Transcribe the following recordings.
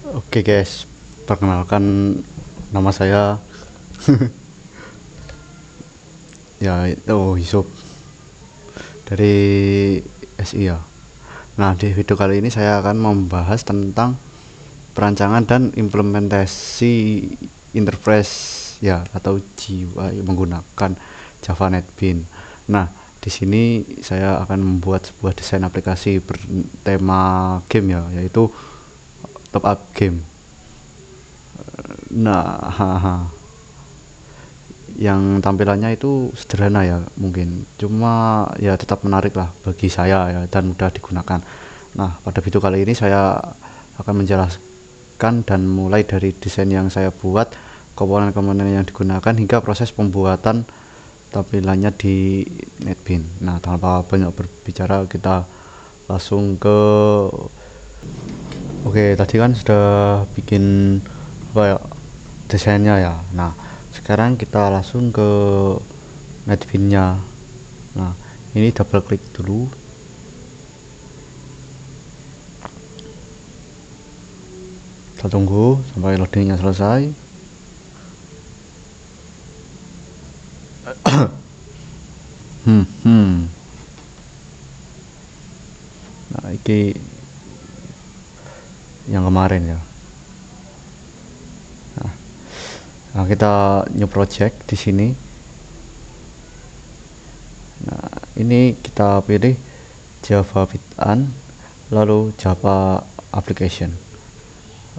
Oke guys, perkenalkan nama saya ya itu Yusuf dari SI ya. Nah, di video kali ini saya akan membahas tentang perancangan dan implementasi interface ya atau GUI menggunakan Java NetBeans. Nah, di sini saya akan membuat sebuah desain aplikasi bertema game ya, yaitu top up game. Nah, yang tampilannya itu sederhana ya mungkin, cuma ya tetap menarik lah bagi saya ya dan mudah digunakan. Nah, pada video kali ini saya akan menjelaskan dan mulai dari desain yang saya buat, komponen-komponen yang digunakan hingga proses pembuatan tampilannya di NetBeans. Nah, tanpa banyak berbicara kita langsung ke oke, tadi kan sudah bikin apa ya desainnya ya. Nah, sekarang kita langsung ke NetBeans-nya. Nah, ini double klik dulu. Kita tunggu sampai loadingnya selesai. Nah, ini yang kemarin ya. Nah, kita new project di sini. Nah, ini kita pilih Java Bitan, lalu Java Application,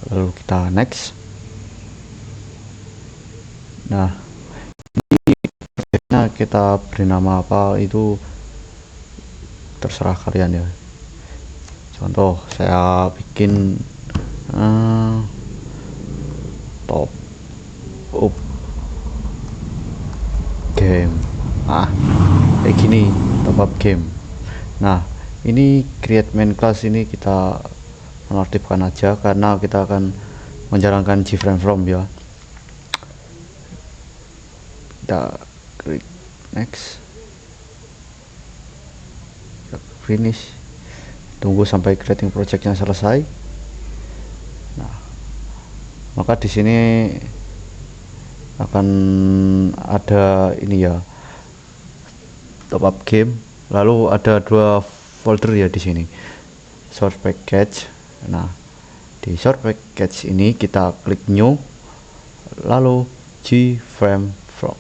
lalu kita next. Nah, kita beri nama apa itu terserah kalian ya. Contoh saya bikin top up game, kayak gini, top up game. Nah, ini create main class ini kita nonaktifkan aja karena kita akan menjalankan gframe from ya. Kita klik next, finish, tunggu sampai creating projectnya selesai. Nah, maka di sini akan ada ini ya, top up game, lalu ada dua folder ya di sini, source package. Nah, di source package ini kita klik new, lalu gframe from,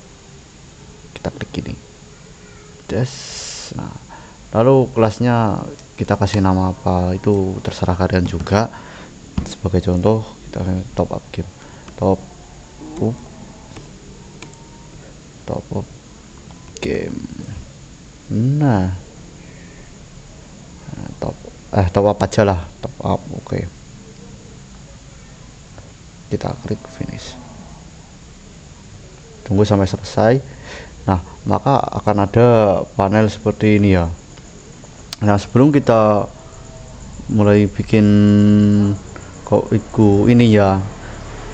kita klik ini. Nah, lalu kelasnya kita kasih nama apa itu terserah kalian juga. Sebagai contoh kita top up game, top up game. Nah, top up aja lah, top up. Oke, kita klik finish, tunggu sampai selesai. Nah, maka akan ada panel seperti ini ya. Nah, sebelum kita mulai bikin ini ya,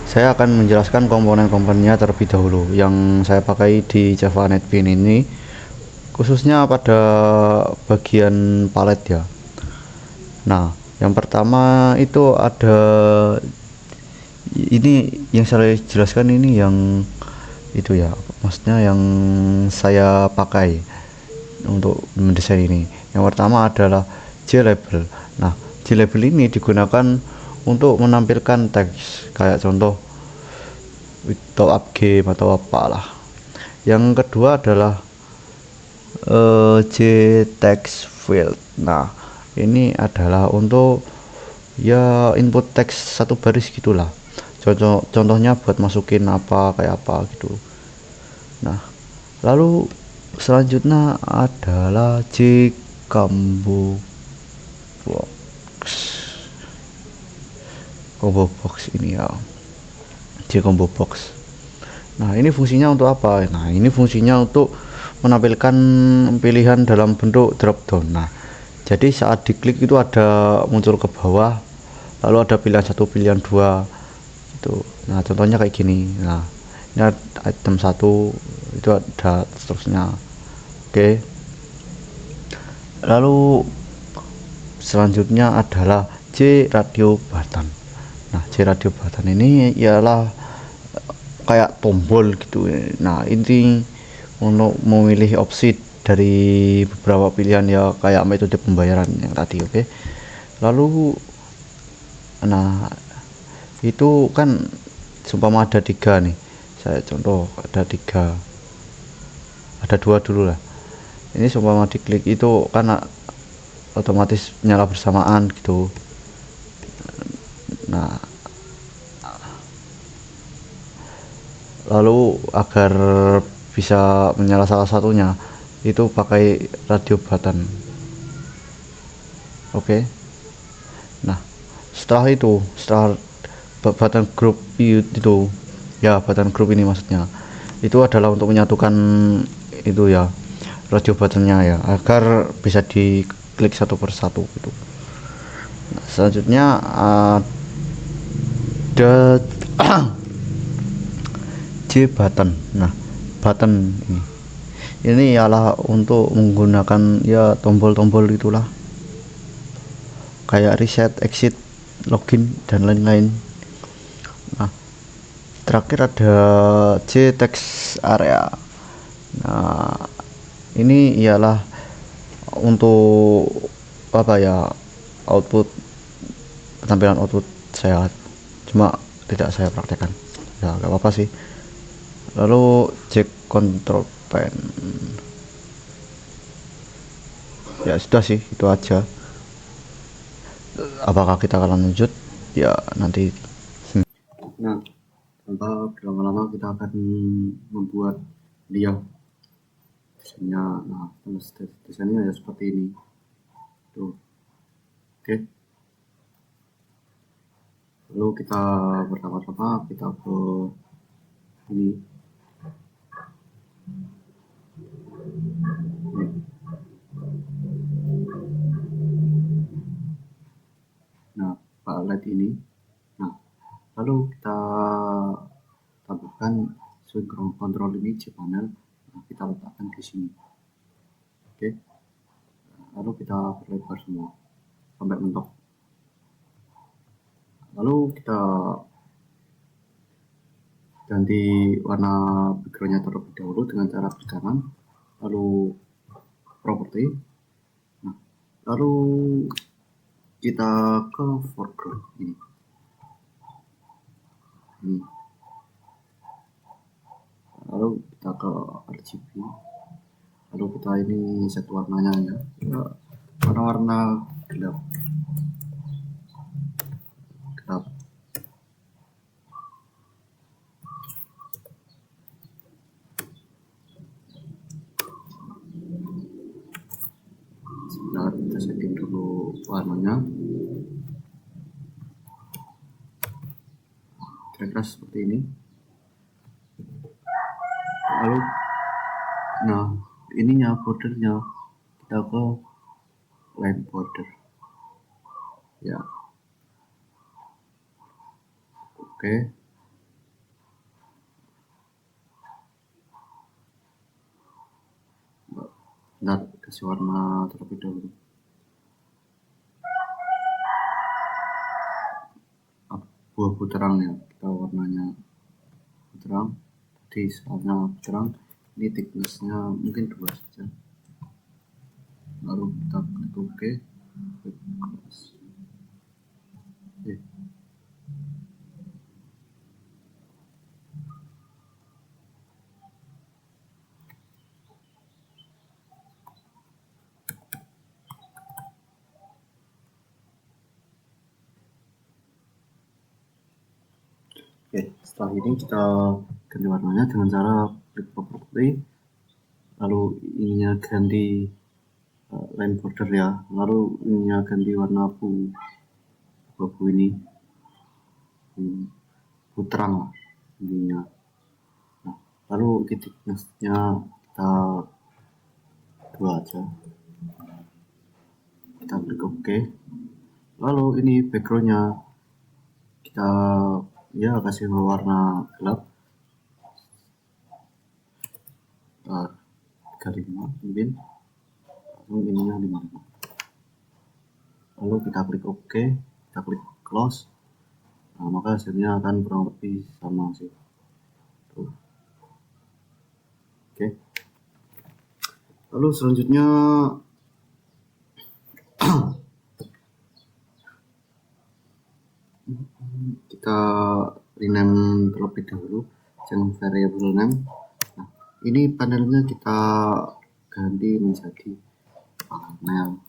saya akan menjelaskan komponen-komponennya terlebih dahulu yang saya pakai di Java NetBeans ini, khususnya pada bagian palet ya. Nah, yang pertama itu ada ini yang saya jelaskan, ini yang itu ya, maksudnya yang saya pakai untuk mendesain ini. Yang pertama adalah JLabel. Nah, JLabel ini digunakan untuk menampilkan teks kayak contoh top up game atau apalah. Yang kedua adalah JText field. Nah, ini adalah untuk ya input teks satu baris gitulah. Contohnya buat masukin apa kayak apa gitu. Nah, lalu selanjutnya adalah combo box ini ya, combo box. Nah, ini fungsinya untuk apa? Nah, ini fungsinya untuk menampilkan pilihan dalam bentuk drop down. Nah, jadi saat diklik itu ada muncul ke bawah, lalu ada pilihan 1, pilihan 2 itu. Nah, contohnya kayak gini. Nah, ini item 1 itu ada seterusnya. Oke, lalu selanjutnya adalah J radio button. Nah, J radio button ini ialah kayak tombol gitu. Nah, ini untuk memilih opsi dari beberapa pilihan ya, kayak metode pembayaran yang tadi. Oke. Lalu nah itu kan seumpama ada 3 nih, saya contoh ada 3, ada 2 dulu lah. Ini seumpama diklik itu kan otomatis nyala bersamaan gitu. Nah, lalu agar bisa menyala salah satunya itu pakai radio button. Oke. Nah, setelah button group itu ya, button group ini maksudnya itu adalah untuk menyatukan itu ya, radio buttonnya ya, agar bisa diklik satu persatu gitu. Nah, selanjutnya ada J button. Nah, button ini ialah untuk menggunakan ya tombol-tombol itulah, kayak reset, exit, login dan lain-lain. Nah, terakhir ada J text area. Nah, ini ialah untuk apa ya, output, tampilan output saya, cuma tidak saya praktekkan ya, gak apa-apa sih. Lalu J control pen, ya sudah sih, itu aja. Apakah kita akan lanjut ya nanti. Nah, tanpa berlama-lama kita akan membuat dia desainnya. Nah, desainnya ya seperti ini tuh. Oke. Lalu kita pertama-tama kita ke ini. Nah, light ini. Nah, lalu kita tambahkan swing control ini cPanel. Nah, kita letakkan di sini. Oke. Lalu kita perlebar semua sampai mentok. Lalu kita ganti warna backgroundnya terlebih dahulu dengan cara klik kanan, lalu properti. Nah, lalu kita ke foreground ini. Lalu kita ke RGB, lalu kita ini set warnanya ya, warna-warna gelap. Nah, kita setting dulu warnanya kira-kira seperti ini. Lalu nah, ininya bordernya kita ke line border ya. Oke. Nah, kasih warna terlebih dahulu. Abu-abu terang ya, kita warnanya terang. Tadi soalnya terang, ini thicknessnya mungkin 2 saja. Lalu kita klik OK. Oke, setelah ini kita ganti warnanya dengan cara klik property, lalu ininya ganti line border ya, lalu ininya ganti warna abu ini, terang lah ininya. Nah, lalu thicknessnya kita 2 aja, kita klik OK. Lalu ini backgroundnya kita ya kasih warna gelap, 35 mungkin, lalu ininya 55. Lalu kita klik OK, kita klik close. Nah, maka hasilnya akan kurang lebih sama sih. Tuh. Oke. Lalu selanjutnya kita rename terlebih dahulu dengan variable name. Nah, ini panelnya kita ganti menjadi panel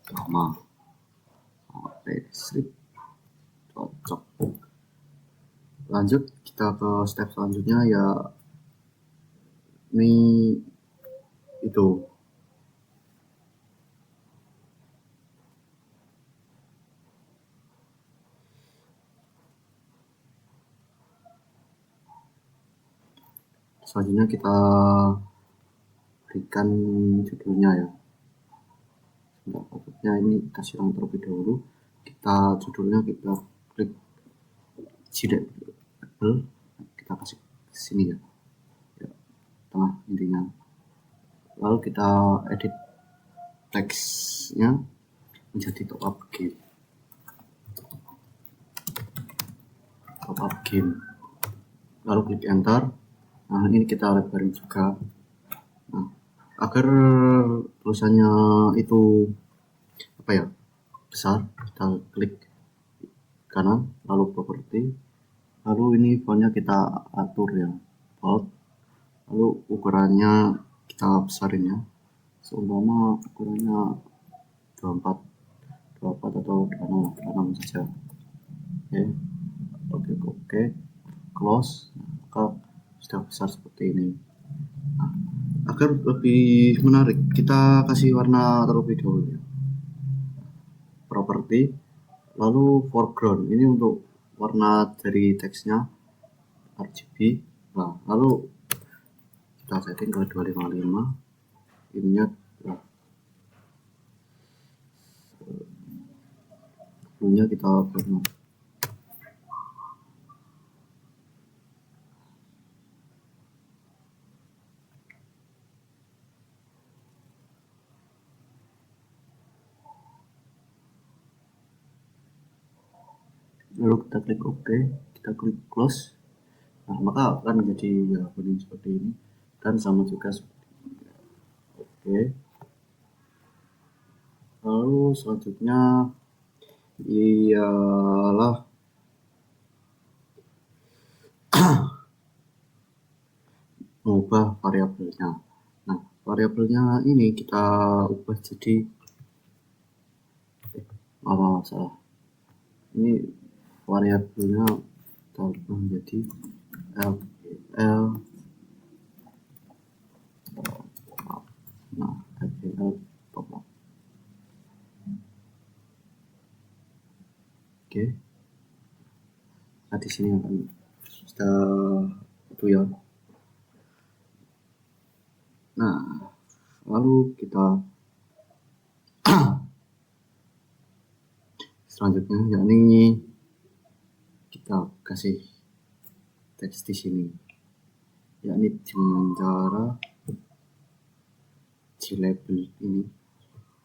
sama strip. Cocok. Lanjut kita ke step selanjutnya, ya ini itu selanjutnya kita berikan judulnya ya. Nah, pokoknya ini kita silang terlebih dahulu. Kita judulnya kita klik label, kita kasih sini ya, tengah intinya. Lalu kita edit teksnya menjadi top up game. Lalu klik enter. Nah, ini kita lebarin juga. Nah, agar tulisannya itu apa ya, besar, kita klik kanan, lalu properti, lalu ini fontnya kita atur ya, bold, lalu ukurannya kita besarin ya, seumpama ukurannya 24 atau 26 saja. Oke, close. Maka sudah besar seperti ini. Nah, agar lebih menarik, kita kasih warna terlebih dahulu ya. Properti, lalu foreground, ini untuk warna dari teksnya RGB. Nah, lalu kita setting ke 255, ininya blue-nya kita warna. Lalu kita klik OK, kita klik close. Nah, maka akan menjadi ya kuning seperti ini, dan sama juga seperti ini. Oke. Lalu selanjutnya ialah mengubah variabelnya. Nah, variabelnya ini kita ubah jadi salah. Ini variabelnya kita ubah menjadi LPL. Nah, LPL top up. Oke. Nah, di sini akan sudah itu ya. Nah, lalu kita selanjutnya yakni kita kasih teks di sini, yakni dengan cara si label ini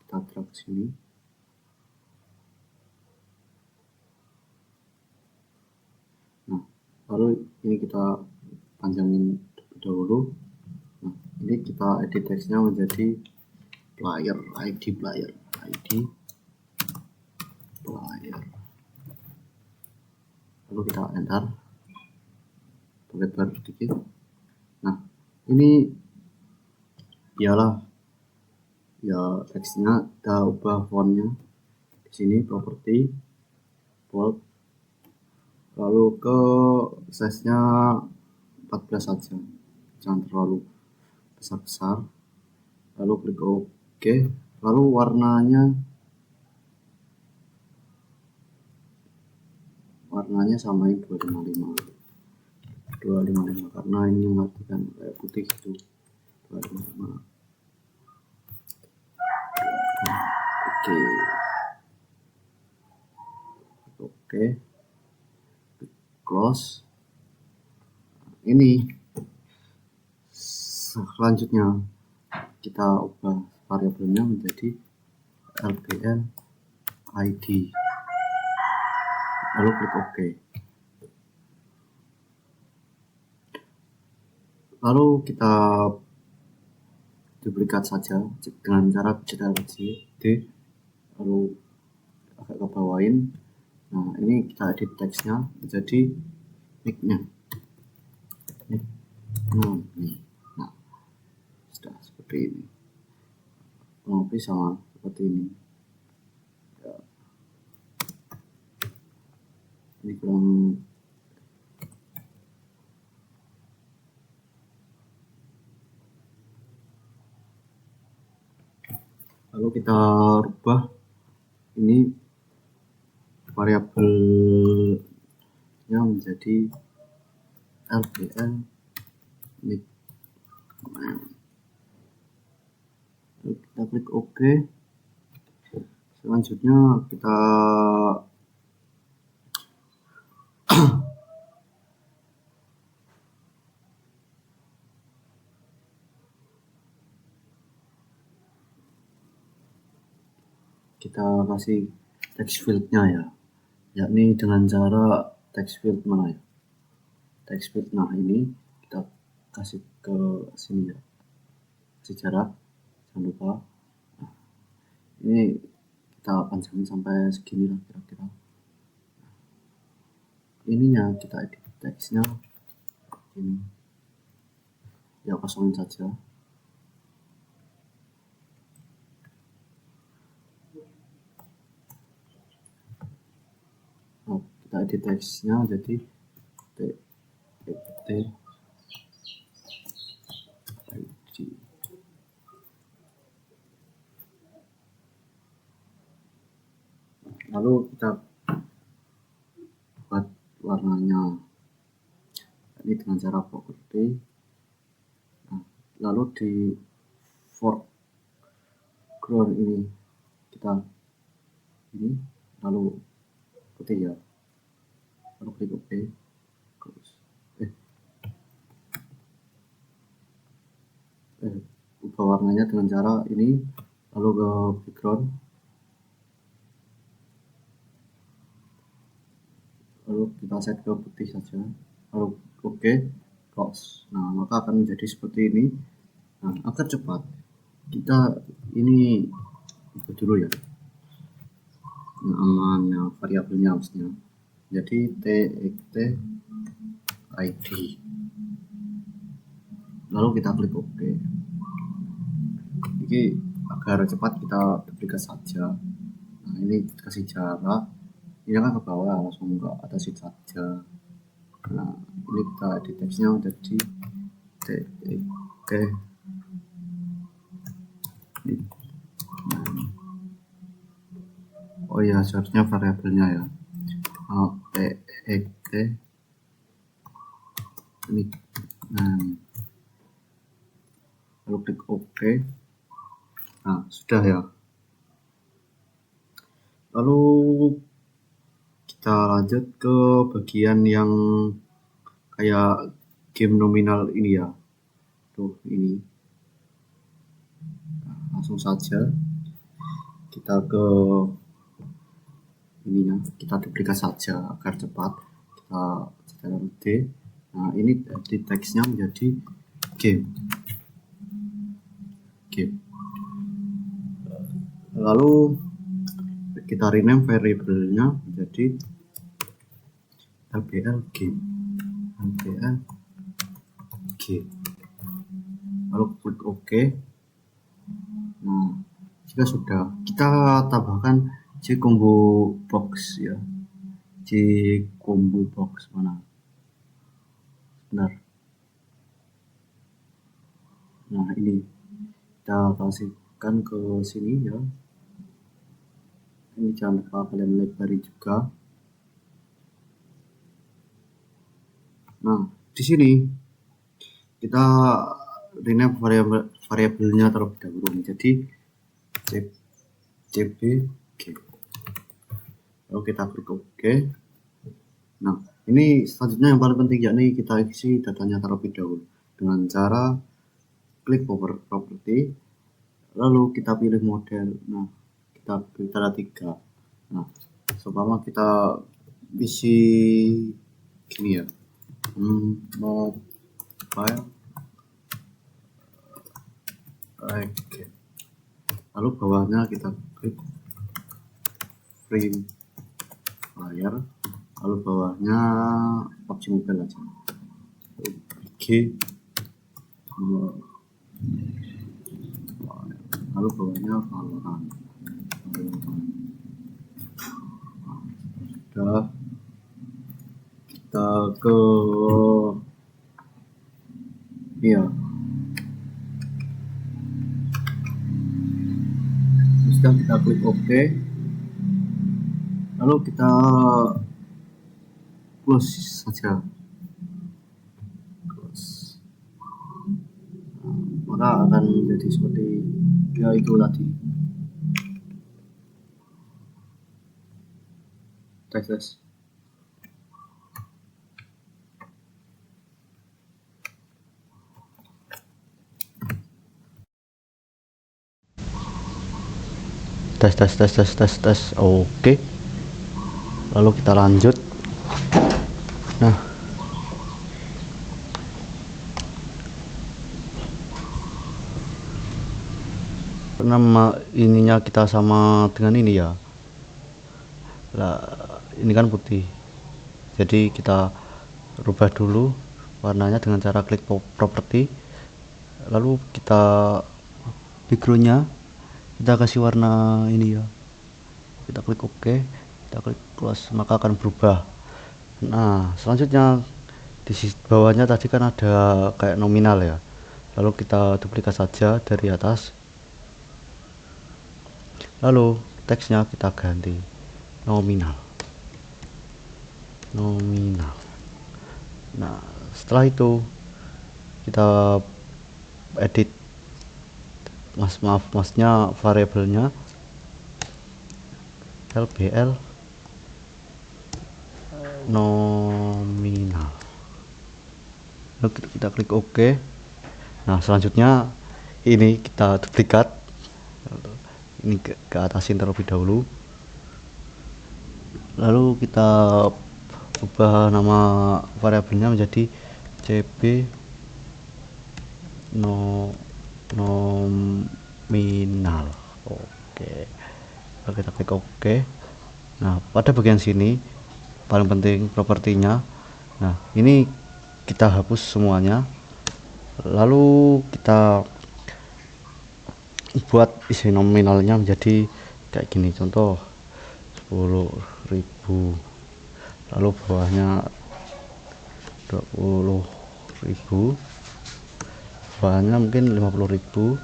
kita drag sini. Nah, lalu ini kita panjangin terlebih dahulu. Nah, ini kita edit teksnya menjadi player ID. Lalu kita enter, lebar sedikit. Nah, ini ialah ya teksnya, kita ubah fontnya di sini, properti, bold, lalu ke size nya 14 saja, jangan terlalu besar. Lalu klik OK, lalu warnanya samain 255 karena ini mematikan kayak putih itu. 255. Oke, close. Ini selanjutnya kita ubah variabelnya menjadi LPL ID. lalu klik OK. Lalu kita duplikat saja dengan cara Ctrl+C, D, lalu agak ke bawain. Nah, ini kita edit teksnya menjadi nicknya. Nah, sudah seperti ini. Kurang lebih sama seperti ini. Ya. Ini kurang. Lalu kita rubah ini variabelnya menjadi lbl nick. Lalu kita klik OK. Selanjutnya kita kasih text fieldnya ya, yakni dengan cara text field mana ya, text field. Nah, ini kita kasih ke sini ya, sejarah, jangan lupa. Nah, ini kita panjangin sampai segini lah kira-kira. Ininya kita edit teksnya ini ya, kosongin saja. Nah, kita edit teksnya jadi t id. Lalu kita buat warnanya ini dengan cara property. Nah, lalu di foreground ini kita ini lalu putih ya, lalu klik OK. Ubah warnanya dengan cara ini, lalu ke background, lalu kita set ke putih saja, lalu OK, close. Nah, maka akan menjadi seperti ini. Nah, agar cepat kita ini itu dulu ya, namanya variabelnya maksudnya jadi txt id, lalu kita klik OK. Jadi agar cepat kita duplikat saja. Nah, ini kasih jarak, ini kan ke bawah langsung ke atasin saja. Nah, ini kita edit teksnya jadi txt. Oh ya, seharusnya variabelnya ya, txt ini. Nah, lalu klik OK. Nah, sudah ya. Lalu kita lanjut ke bagian yang kayak game nominal ini ya. Tuh, ini. Nah, langsung saja kita ke ininya, kita duplikat saja agar cepat. Kita Ctrl D. Nah, ini di teksnya menjadi game. Lalu kita rename variabelnya menjadi lbl game. Lalu klik OK. Nah, jika sudah, kita tambahkan combo box ya, combo box mana? Benar. Nah, ini kita kasihkan ke sini ya. Ini jangan lupa kalian lebarin juga. Nah, di sini kita rename variabelnya terlebih dahulu menjadi cbg. Lalu kita klik OK. Nah, ini selanjutnya yang paling penting, yakni kita isi datanya terlebih dahulu dengan cara klik property, lalu kita pilih model. Nah, kita pilih tanda 3. Nah, seumpama kita isi gini ya, mobile oke. Lalu bawahnya kita klik free layar, lalu bawahnya PUBG Mobile aja, G, lalu bawahnya Valorant. Sudah, kita ke iya, sudah kita klik OK, lalu kita close saja, close. Maka akan menjadi seperti ya itu tadi. Tes. Tes. Oke. Lalu kita lanjut. Nah, nama ininya kita sama dengan ini ya. Lah, ini kan putih. Jadi kita rubah dulu warnanya dengan cara klik properti. Lalu kita backgroundnya kita kasih warna ini ya. Kita klik OK, kita klik close, maka akan berubah. Nah, selanjutnya di bawahnya tadi kan ada kayak nominal ya. Lalu kita duplikat saja dari atas. Lalu teksnya kita ganti nominal. Nah, setelah itu kita edit maksudnya variabelnya LBL nominal. Lalu kita klik OK. Nah, selanjutnya ini kita duplikat, ini ke atasin terlebih dahulu, lalu kita ubah nama variabelnya menjadi cb nominal. Oke, lalu kita klik OK. Nah, pada bagian sini paling penting propertinya. Nah, ini kita hapus semuanya, lalu kita buat isi nominalnya menjadi kayak gini, contoh 10.000, lalu bawahnya 20.000, bawahnya mungkin 50.000,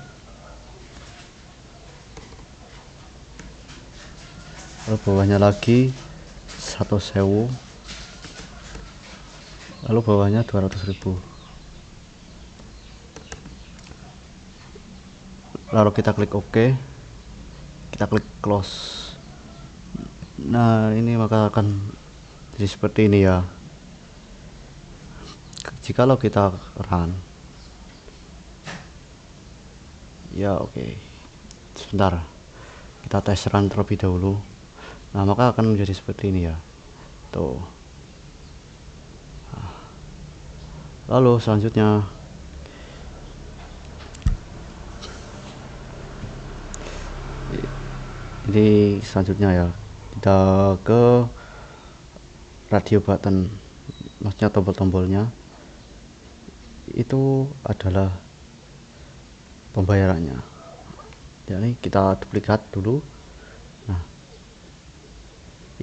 lalu bawahnya lagi 100.000, lalu bawahnya 200.000. Lalu kita klik OK, kita klik close. Nah, ini maka akan jadi seperti ini ya. Jikalau kita run ya, oke. Sebentar, kita tes run terlebih dahulu. Nah, maka akan menjadi seperti ini ya, tuh. Lalu selanjutnya ini ya, kita ke radio button, maksudnya tombol-tombolnya itu adalah pembayarannya. Jadi kita duplikat dulu. Nah,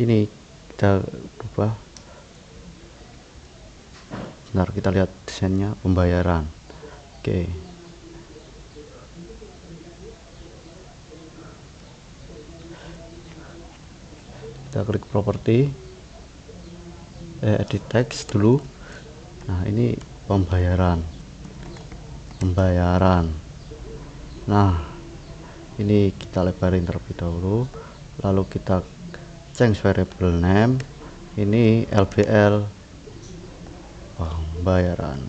ini kita ubah. Bentar, kita lihat desainnya, pembayaran. Oke. Kita klik properti, edit text dulu. Nah, ini pembayaran. Nah, ini kita lebarin terlebih dahulu, lalu kita change variable name, ini LBL pembayaran,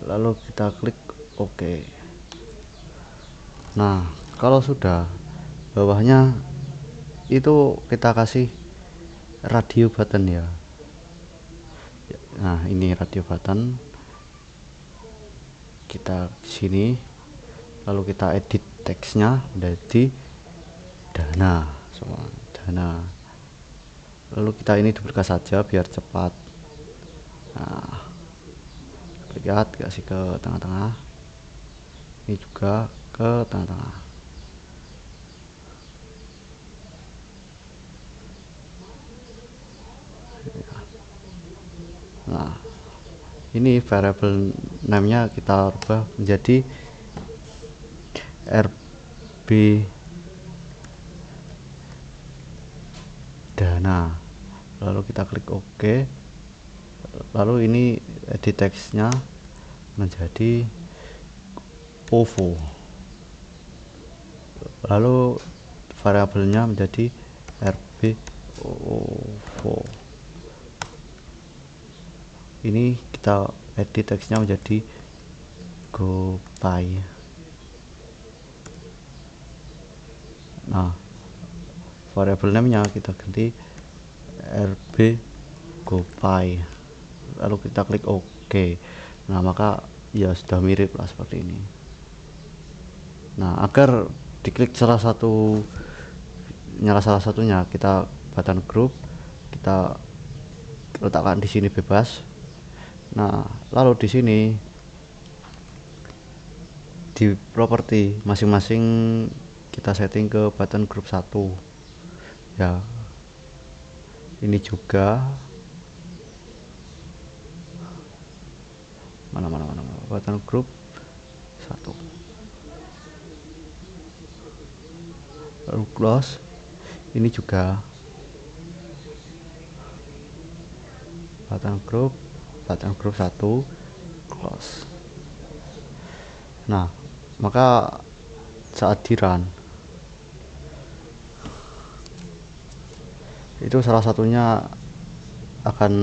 lalu kita klik OK. Nah, kalau sudah, bawahnya itu kita kasih radio button ya. Nah ini radio button, kita sini lalu kita edit teksnya menjadi dana semua dana, lalu kita ini duplikat saja biar cepat. Nah duplikat kasih ke tengah-tengah, ini juga ke tengah-tengah. Nah ini variable name-nya kita rubah menjadi RB dana, lalu kita klik OK, lalu ini edit teksnya menjadi OVO, lalu variabelnya menjadi RB OVO. Ini kita edit teksnya menjadi GoPay. Nah variabel name-nya kita ganti RB GoPay, lalu kita klik OK. Nah maka ya sudah mirip lah seperti ini. Nah agar diklik salah satunya, kita button group kita letakkan di sini bebas. Nah lalu di sini di properti masing-masing kita setting ke button group 1 ya. Ini juga mana button group 1, lalu close. Ini juga button group 1 close. Nah maka saat di run itu salah satunya akan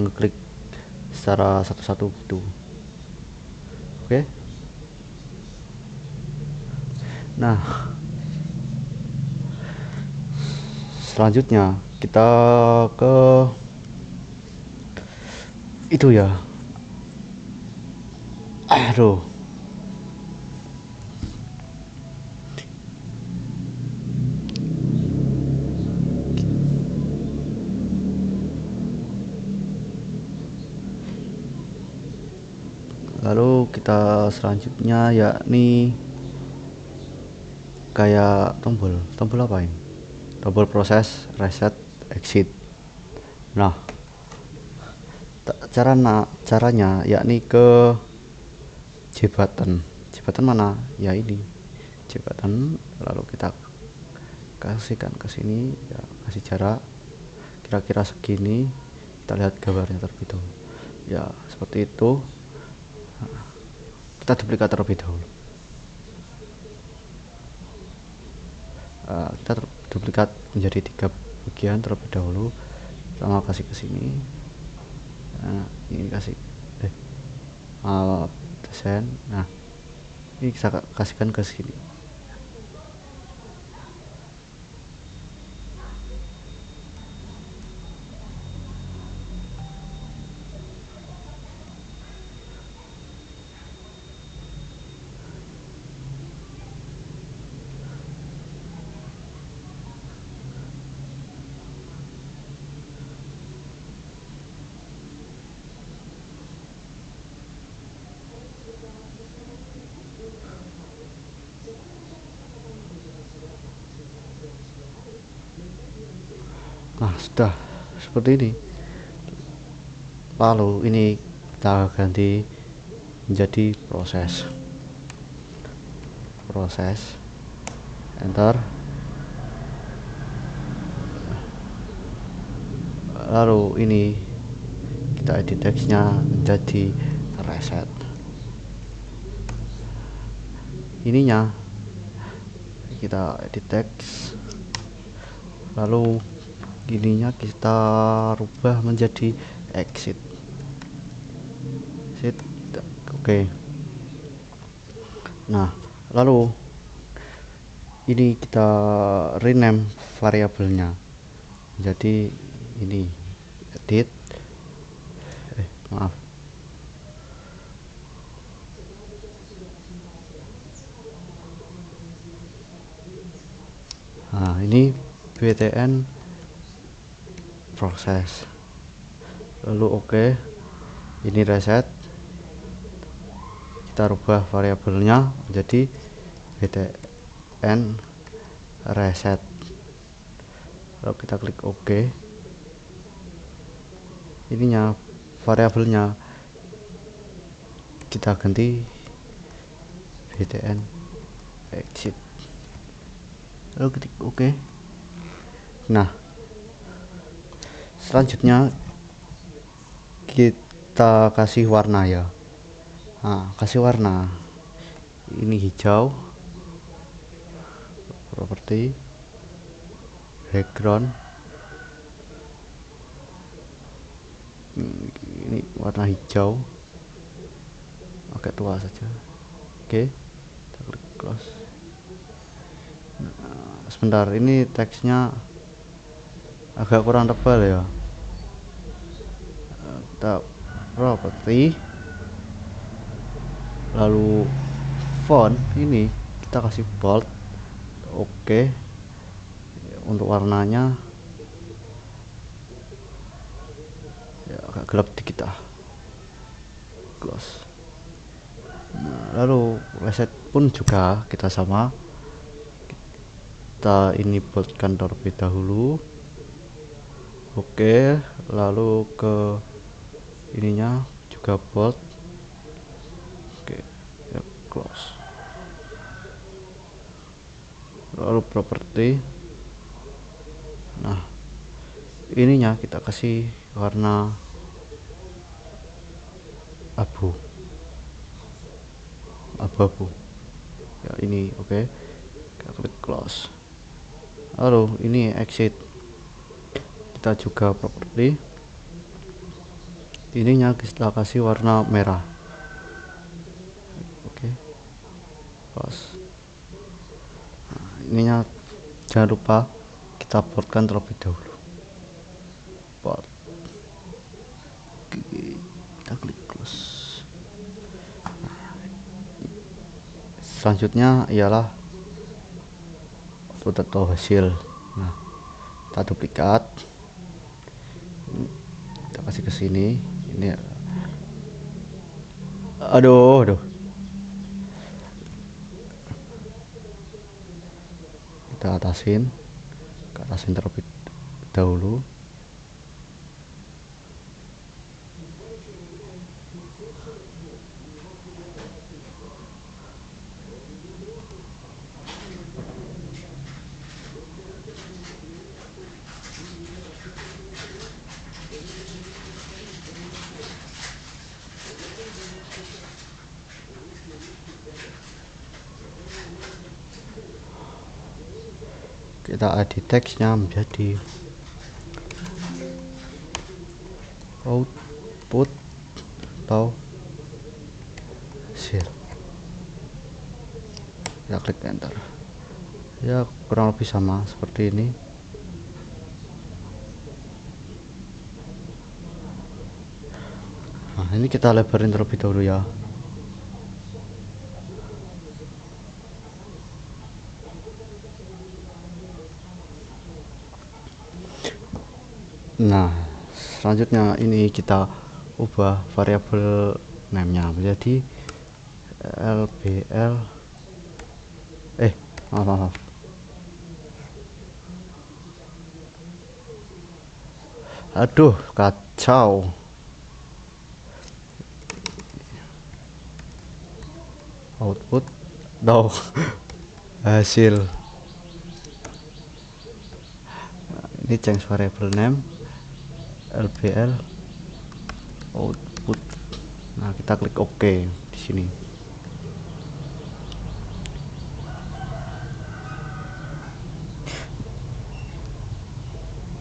ngeklik secara satu-satu gitu. Oke. Nah selanjutnya kita ke itu ya. Aduh, lalu kita selanjutnya yakni kayak tombol apa ini, tombol proses reset exit. Nah caranya yakni ke J button mana ya, ini J button, lalu kita kasihkan ke sini ya, kasih jarak kira-kira segini, kita lihat gambarnya terlebih dahulu ya seperti itu. Nah, kita duplikat terlebih dahulu, kita duplikat menjadi 3 bagian terlebih dahulu. Pertama kasih ke sini, nah ini kasih desain, nah ini kita kasihkan ke sini. Nah sudah seperti ini. Lalu ini kita ganti menjadi proses, enter. Lalu ini kita edit teksnya menjadi reset. Ininya kita edit teks, lalu ininya kita rubah menjadi exit. Oke. Nah lalu ini kita rename variabelnya, jadi ini edit, maaf, nah ini btn proses, lalu oke, ini reset, kita rubah variabelnya menjadi btn reset, lalu kita klik oke, ininya variabelnya kita ganti btn exit, lalu ketik oke. Nah, selanjutnya kita kasih warna ya. Nah, kasih warna, ini hijau, properti, background, ini warna hijau, agak tua saja. Oke, kita klik close. Nah, sebentar, ini teksnya agak kurang tebal ya. Kita properti, lalu font, ini kita kasih bold. Oke, untuk warnanya ya agak gelap dikit close. Nah, lalu reset pun juga kita sama, kita ini boldkan terlebih dahulu. Oke, lalu ke ininya juga bold. Oke, ya close. Lalu properti, nah ininya kita kasih warna abu-abu ya, ini oke. Kita klik close, lalu ini exit, kita juga properti, ininya kita kasih warna merah. Oke, close. Nah, ininya jangan lupa kita boldkan terlebih dahulu, bold. Oke, kita klik close. Selanjutnya ialah output atau hasil. Nah, kita duplikat, kita kasih ke sini. Ini aduh, kita atasin terlebih dahulu. Kita edit teksnya menjadi output atau hasil, kita klik enter. Ya kurang lebih sama seperti ini. Nah, ini kita lebarin terlebih dahulu ya. Nah, selanjutnya ini kita ubah variabel name-nya menjadi lbl maaf, aduh kacau. Output hasil. Nah, ini change variable name lbl output. Nah, kita klik OK di sini.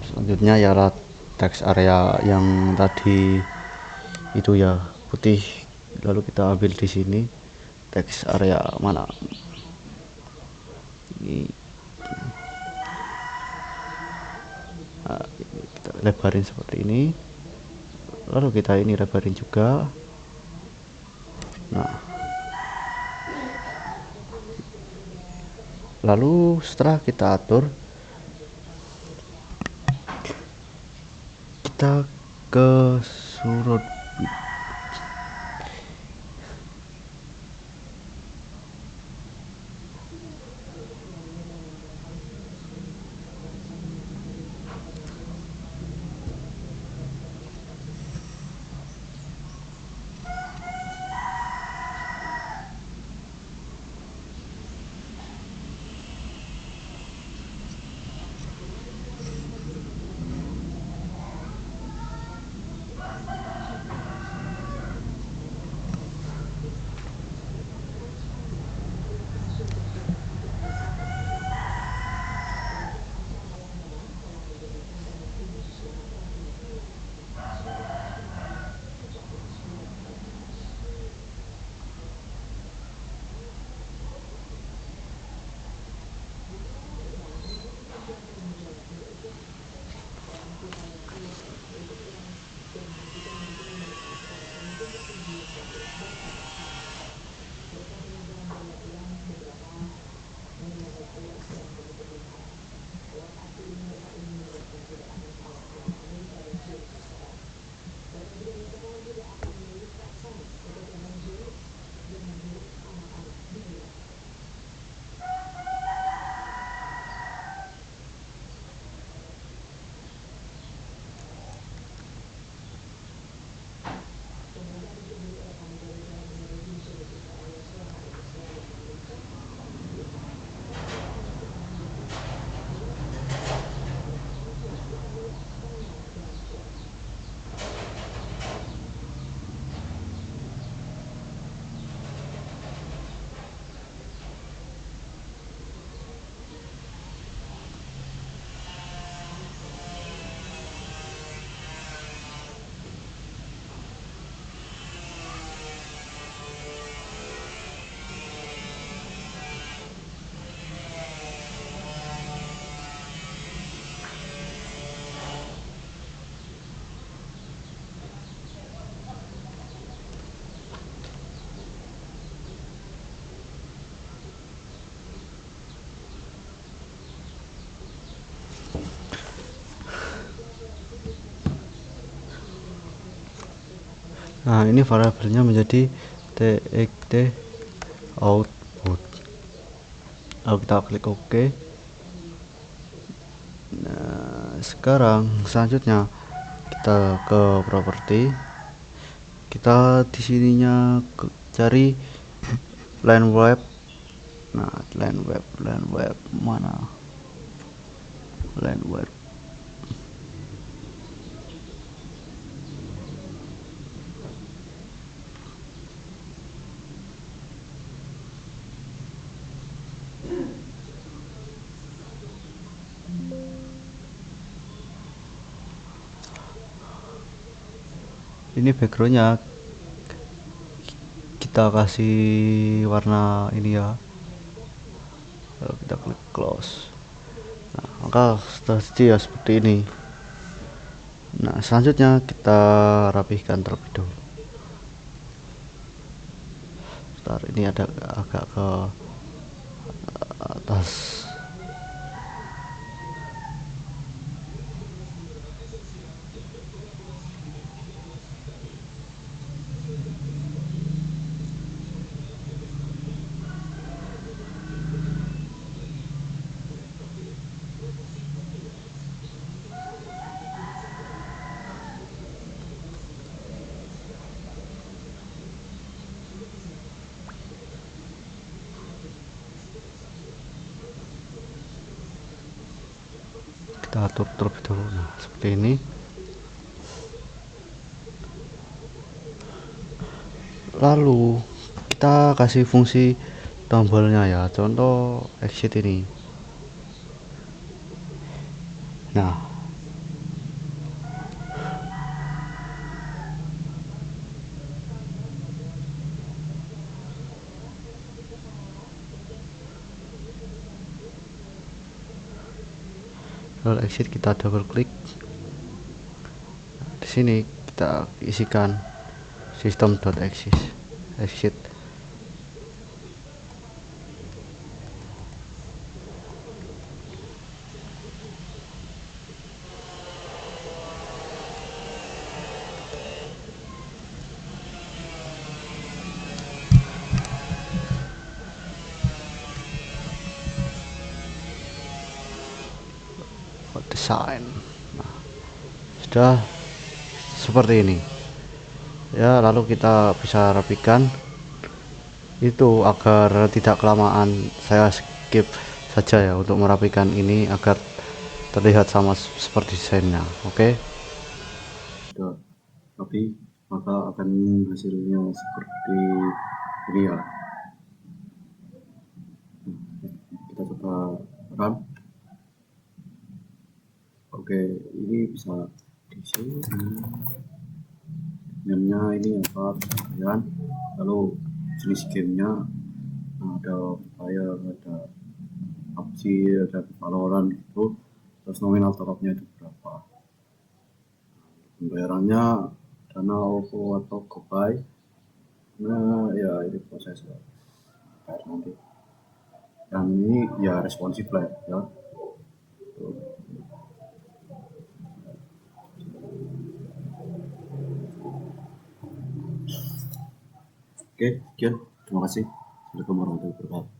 Selanjutnya ya teks area yang tadi itu ya, putih, lalu kita ambil di sini teks area mana ini. Nah, kita lebarin seperti ini, lalu kita ini lebarin juga. Nah, lalu setelah kita atur, kita ke surut. Nah, ini variabelnya menjadi txt output. Lalu kita klik OK. Nah, sekarang selanjutnya kita ke properti. Kita di sininya cari line web. Nah, line web mana? Line web. Ini backgroundnya kita kasih warna ini ya. Lalu kita klik close. Nah, maka sudah ya seperti ini. Nah, selanjutnya kita rapihkan terlebih dahulu. Bentar, ini ada agak ke atas. Kita atur terlebih dahulu. Nah, seperti ini. Lalu kita kasih fungsi tombolnya ya, contoh exit ini. Nah, kalau exit kita double klik. sini kita isikan system.exit. Desain. Nah, sudah seperti ini ya, lalu kita bisa rapikan itu agar tidak kelamaan. Saya skip saja ya untuk merapikan ini agar terlihat sama seperti desainnya. Oke. Sudah rapi, maka akan hasilnya seperti ini ya. Kita coba run. Oke, ini bisa di sini. Gamenya ini apa? Kalian. Lalu jenis gamenya ada Fire, ada PUBG, ada Valorant gitu. Terus nominal top-up-nya itu berapa? Pembayarannya dana OVO atau GoPay. Nah, ya ini proses bayar nanti. Dan ini ya responsif lah ya. Oke, sekian. Terima kasih. Assalamualaikum warahmatullahi wabarakatuh.